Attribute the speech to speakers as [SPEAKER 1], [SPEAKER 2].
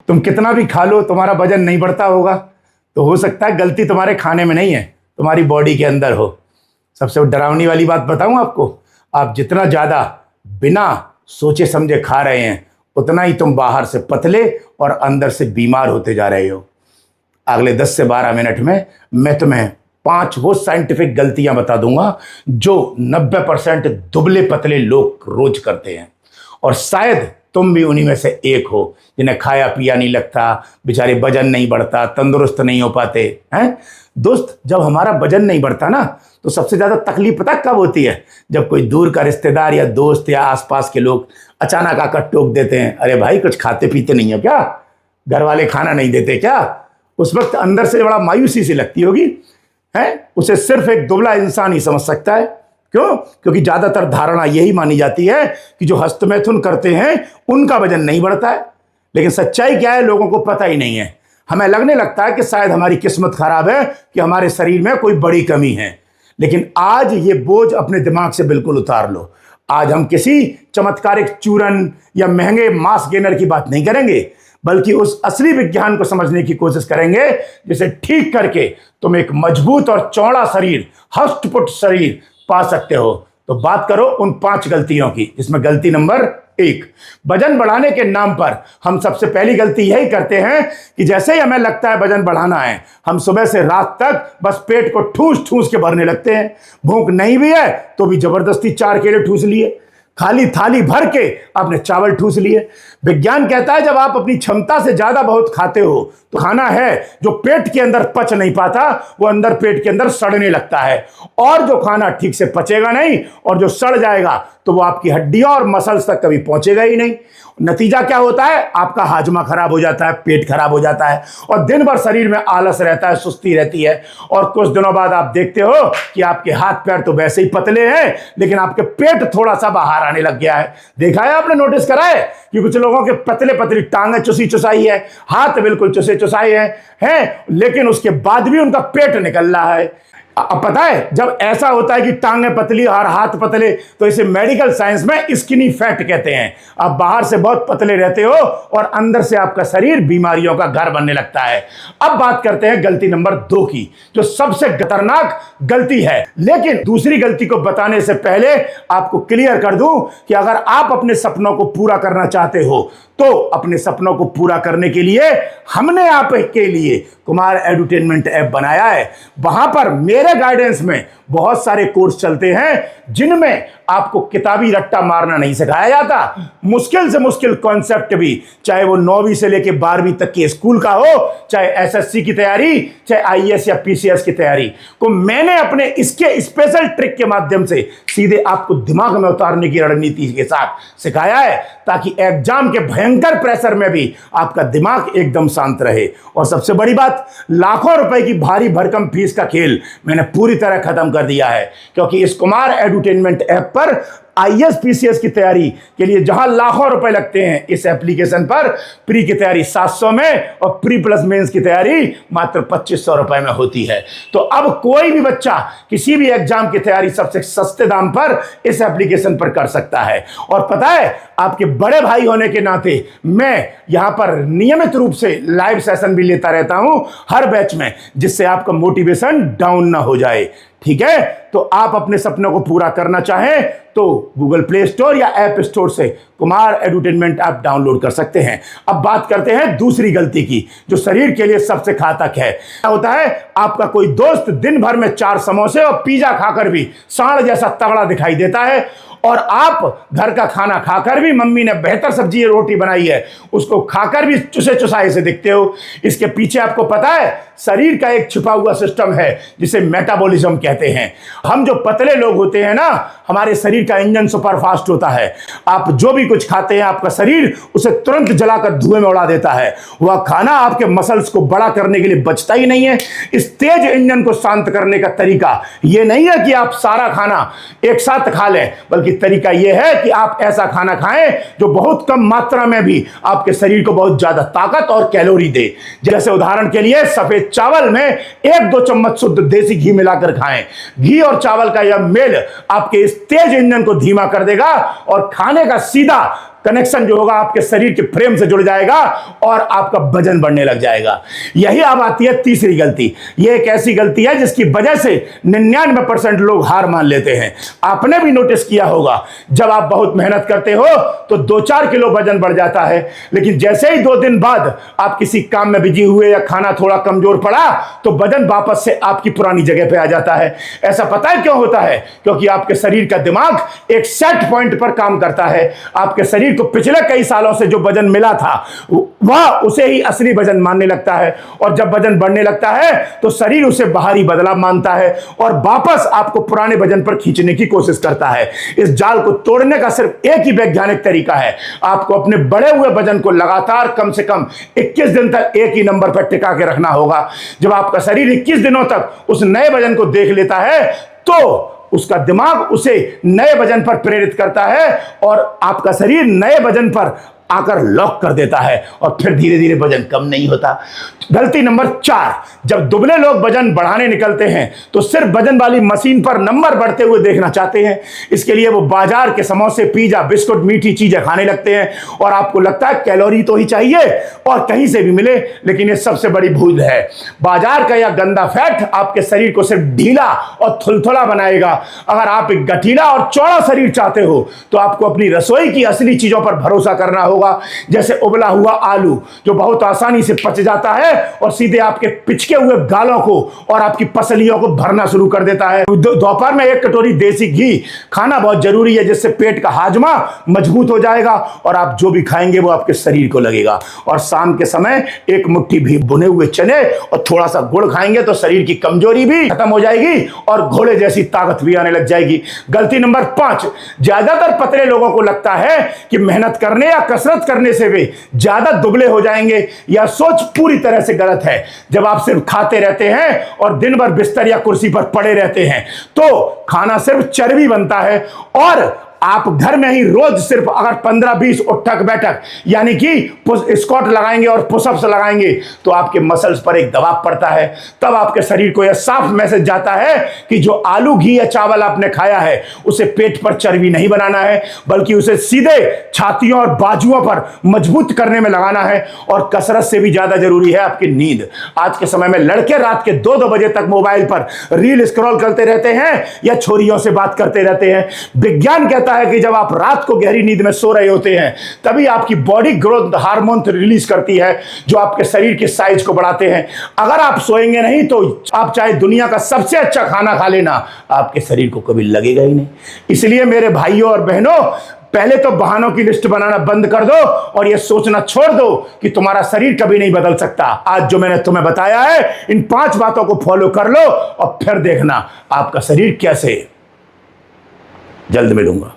[SPEAKER 1] तुम कितना भी खा लो तुम्हारा वजन नहीं बढ़ता होगा, तो हो सकता है गलती तुम्हारे खाने में नहीं है, तुम्हारी बॉडी के अंदर हो। सबसे डरावनी वाली बात बताऊं आपको, आप जितना ज़्यादा बिना सोचे समझे खा रहे हैं उतना ही तुम बाहर से पतले और अंदर से बीमार होते जा रहे हो। अगले 10 से 12 मिनट में मैं तुम्हें 5 वो साइंटिफिक गलतियां बता दूंगा जो 90% दुबले पतले लोग रोज करते हैं, और शायद तुम भी उन्हीं में से एक हो जिन्हें खाया पिया नहीं लगता, बेचारे वजन नहीं बढ़ता, तंदुरुस्त नहीं हो पाते हैं। दोस्त, जब हमारा वजन नहीं बढ़ता ना तो सबसे ज्यादा तकलीफ पता कब होती है? जब कोई दूर का रिश्तेदार या दोस्त या आसपास के लोग अचानक आकर टोक देते हैं, अरे भाई कुछ खाते पीते नहीं हो क्या, घर वाले खाना नहीं देते क्या? उस वक्त अंदर से बड़ा मायूसी सी लगती होगी है। उसे सिर्फ एक दुबला इंसान ही समझ सकता है। क्यों? क्योंकि ज्यादातर धारणा यही मानी जाती है कि जो हस्तमैथुन करते हैं उनका वजन नहीं बढ़ता है। लेकिन सच्चाई क्या है, लोगों को पता ही नहीं है। हमें लगने लगता है कि शायद हमारी किस्मत खराब है कि हमारे शरीर में कोई बड़ी कमी है। लेकिन आज ये बोझ अपने दिमाग से बिल्कुल उतार लो। आज हम किसी चमत्कारिक चूरन या महंगे मास गेनर की बात नहीं करेंगे, बल्कि उस असली विज्ञान को समझने की कोशिश करेंगे जिसे ठीक करके तुम एक मजबूत और चौड़ा शरीर, हष्टपुष्ट शरीर पा सकते हो। तो बात करो उन 5 गलतियों की, जिसमें गलती नंबर 1, वजन बढ़ाने के नाम पर हम सबसे पहली गलती यही करते हैं कि जैसे ही हमें लगता है वजन बढ़ाना है, हम सुबह से रात तक बस पेट को ठूस ठूस के भरने लगते हैं। भूख नहीं भी है तो भी जबरदस्ती 4 केले ठूस लिए, खाली थाली भर के आपने चावल ठूस लिए। विज्ञान कहता है जब आप अपनी क्षमता से ज्यादा बहुत खाते हो तो खाना है जो पेट के अंदर पच नहीं पाता वो अंदर पेट के अंदर सड़ने लगता है, और जो खाना ठीक से पचेगा नहीं और जो सड़ जाएगा तो वो आपकी हड्डियों और मसल्स तक कभी पहुंचेगा ही नहीं। नतीजा क्या होता है? आपका हाजमा खराब हो जाता है, पेट खराब हो जाता है, और दिन भर शरीर में आलस रहता है, सुस्ती रहती है, और कुछ दिनों बाद आप देखते हो कि आपके हाथ पैर तो वैसे ही पतले हैं लेकिन आपके पेट थोड़ा सा बाहर आने लग गया है। देखा है आपने, नोटिस करा है कि कुछ लोगों के पतले पतली टांगें चुसी चुसाई है, हाथ बिल्कुल चुसे चुसाई हैं, लेकिन उसके बाद भी उनका पेट निकल रहा है। अब पता है जब ऐसा होता है कि टांगें पतली और हाथ पतले, तो इसे मेडिकल साइंस में स्किनी फैट कहते हैं। आप बाहर से बहुत पतले रहते हो और अंदर से आपका शरीर बीमारियों का घर बनने लगता है। अब बात करते हैं गलती नंबर 2 की, जो सबसे खतरनाक गलती है। लेकिन दूसरी गलती को बताने से पहले आपको क्लियर कर दूं कि अगर आप अपने सपनों को पूरा करना चाहते हो तो अपने सपनों को पूरा करने के लिए हमने आपके लिए कुमार एडुटेनमेंट ऐप बनाया है। वहां पर मेरे गाइडेंस में बहुत सारे कोर्स चलते हैं जिनमें आपको किताबी रट्टा मारना नहीं सिखाया जाता। मुश्किल से मुश्किल कॉन्सेप्ट भी, चाहे वो 9वीं से लेके 12वीं तक के स्कूल का हो, चाहे एसएससी की तैयारी, चाहे आईएएस या पीसीएस की तैयारी को मैंने अपने इसके स्पेशल ट्रिक के माध्यम से सीधे आपको दिमाग में उतारने की रणनीति के साथ सिखाया है, ताकि एग्जाम के भयंकर प्रेशर में भी आपका दिमाग एकदम शांत रहे। और सबसे बड़ी बात, लाखों रुपए की भारी भरकम फीस का खेल मैंने पूरी तरह खत्म कर दिया है, क्योंकि इस कुमार एडुटेनमेंट ऐप पर आईएएस पीसीएस की तैयारी के लिए जहां लाखों रुपए लगते हैं, इस एप्लीकेशन पर प्री की तैयारी 700 में और प्री प्लस मेंस की तैयारी मात्र 2500 रुपए में होती है। तो अब कोई भी बच्चा किसी भी एग्जाम की तैयारी सबसे सस्ते दाम पर इस एप्लीकेशन पर कर सकता है। और पता है, आपके बड़े भाई होने के नाते मैं यहां पर नियमित रूप से लाइव सेशन भी लेता रहता हूं हर बैच में, जिससे आपका मोटिवेशन डाउन ना हो जाए। ठीक है, तो आप अपने सपनों को पूरा करना चाहें तो गूगल प्ले स्टोर या ऐप स्टोर से कुमार एडुटेनमेंट ऐप डाउनलोड कर सकते हैं। अब बात करते हैं दूसरी गलती की, जो शरीर के लिए सबसे घातक है। क्या होता है, आपका कोई दोस्त दिन भर में 4 समोसे और पिज्जा खाकर भी सांड जैसा तगड़ा दिखाई देता है, और आप घर का खाना खाकर भी, मम्मी ने बेहतर सब्जी रोटी बनाई है, उसको खाकर भी चुसे चुसाए से दिखते हो। इसके पीछे आपको पता है, शरीर का एक छुपा हुआ सिस्टम है जिसे मेटाबॉलिज्म कहते हैं। हम जो पतले लोग होते हैं ना, हमारे शरीर का इंजन सुपर फास्ट होता है। आप जो भी कुछ खाते हैं आपका शरीर उसे तुरंत जलाकर धुएं में उड़ा देता है। वह खाना आपके मसल्स को बड़ा करने के लिए बचता ही नहीं है। इस तेज इंजन को शांत करने का तरीका यह नहीं है कि आप सारा खाना एक साथ खा लें, बल्कि तरीका यह है कि आप ऐसा खाना खाएं जो बहुत कम मात्रा में भी आपके शरीर को बहुत ज्यादा ताकत और कैलोरी दे। जैसे उदाहरण के लिए, सफेद चावल में 1-2 चम्मच शुद्ध देसी घी मिलाकर खाएं। घी और चावल का यह मेल आपके इस तेज इंजन को धीमा कर देगा और खाने का सीधा कनेक्शन जो होगा आपके शरीर के फ्रेम से जुड़ जाएगा और आपका वजन बढ़ने लग जाएगा। यही अब आती है तीसरी गलती। यह एक ऐसी गलती है जिसकी वजह से 99% लोग हार मान लेते हैं। आपने भी नोटिस किया होगा, जब आप बहुत मेहनत करते हो तो 2-4 किलो वजन बढ़ जाता है, लेकिन जैसे ही 2 दिन बाद आप किसी काम में बिजी हुए या खाना थोड़ा कमजोर पड़ा तो वजन वापस से आपकी पुरानी जगह पे आ जाता है। ऐसा पता है क्यों होता है? क्योंकि आपके शरीर का दिमाग एक सेट पॉइंट पर काम करता है। आपके शरीर को पिछले कई सालों से जो वजन मिला था वह उसे ही असली वजन मानने लगता है, और जब वजन बढ़ने लगता है तो शरीर उसे बाहरी बदलाव मानता है और वापस आपको पुराने वजन पर खींचने की कोशिश करता है। इस जाल को तोड़ने का सिर्फ एक ही वैज्ञानिक तरीका है। आपको अपने बढ़े हुए वजन को लगातार कम से कम 21 दिन तक एक ही नंबर पर टिका के रखना होगा। जब आपका शरीर 21 दिनों तक उस नए वजन को देख लेता है तो उसका दिमाग उसे नए वजन पर प्रेरित करता है और आपका शरीर नए वजन पर आकर लॉक कर देता है और फिर धीरे धीरे वजन कम नहीं होता। गलती नंबर 4, जब दुबले लोग वजन बढ़ाने निकलते हैं तो सिर्फ वजन वाली मशीन पर नंबर बढ़ते हुए देखना चाहते हैं। इसके लिए वो बाजार के समोसे, पिज्जा, बिस्कुट, मीठी चीजें खाने लगते हैं और आपको लगता है कैलोरी तो ही चाहिए और कहीं से भी मिले, लेकिन ये सबसे बड़ी भूल है। बाजार का यह गंदा फैट आपके शरीर को सिर्फ ढीला और थुलथुला बनाएगा। अगर आप एक गठीला और चौड़ा शरीर चाहते हो तो आपको अपनी रसोई की असली चीजों पर भरोसा करना होगा, जैसे उबला हुआ आलू जो बहुत आसानी से पच जाता है और सीधे आपके पिचके हुए गालों को और आपकी पसलियों को भरना शुरू कर देता है। दोपहर में 1 कटोरी देसी घी खाना बहुत जरूरी है, जिससे पेट का हाजमा मजबूत हो जाएगा और आप जो भी खाएंगे वो आपके शरीर को लगेगा। और शाम के समय 1 मुट्ठी भी भुने हुए चने और थोड़ा सा गुड़ खाएंगे तो शरीर की कमजोरी भी खत्म हो जाएगी और घोड़े जैसी ताकत भी आने लग जाएगी। गलती नंबर 5, ज्यादातर पतले लोगों को लगता है कि मेहनत करने या कसरत करने से वे ज्यादा दुबले हो जाएंगे। यह सोच पूरी तरह से गलत है। जब आप सिर्फ खाते रहते हैं और दिन भर बिस्तर या कुर्सी पर पड़े रहते हैं तो खाना सिर्फ चर्बी बनता है, और आप घर में ही रोज सिर्फ अगर 15-20 उठक बैठक यानी कि स्क्वाट लगाएंगे और पुशअप्स लगाएंगे तो आपके मसल्स पर एक दबाव पड़ता है। तब आपके शरीर को यह साफ मैसेज जाता है कि जो आलू, घी या चावल आपने खाया है उसे पेट पर चर्बी नहीं बनाना है, बल्कि उसे सीधे छातियों और बाजुओं पर मजबूत करने में लगाना है। और कसरत से भी ज्यादा जरूरी है आपकी नींद। आज के समय में लड़के रात के 2-2 बजे तक मोबाइल पर रील स्क्रॉल करते रहते हैं या छोरियों से बात करते रहते हैं। विज्ञान कहता है कि जब आप रात को गहरी नींद में सो रहे होते हैं तभी आपकी बॉडी ग्रोथ हार्मोन रिलीज करती है जो आपके शरीर के साइज को बढ़ाते हैं। अगर आप सोएंगे नहीं तो आप चाहे दुनिया का सबसे अच्छा खाना खा लेना, आपके शरीर को कभी लगेगा ही नहीं। इसलिए मेरे भाइयों और बहनों, पहले तो बहानों की लिस्ट बनाना बंद कर दो और यह सोचना छोड़ दो कि तुम्हारा शरीर कभी नहीं बदल सकता। आज जो मैंने तुम्हें बताया है इन 5 बातों को फॉलो कर लो और फिर देखना आपका शरीर कैसे। जल्द मिलूंगा।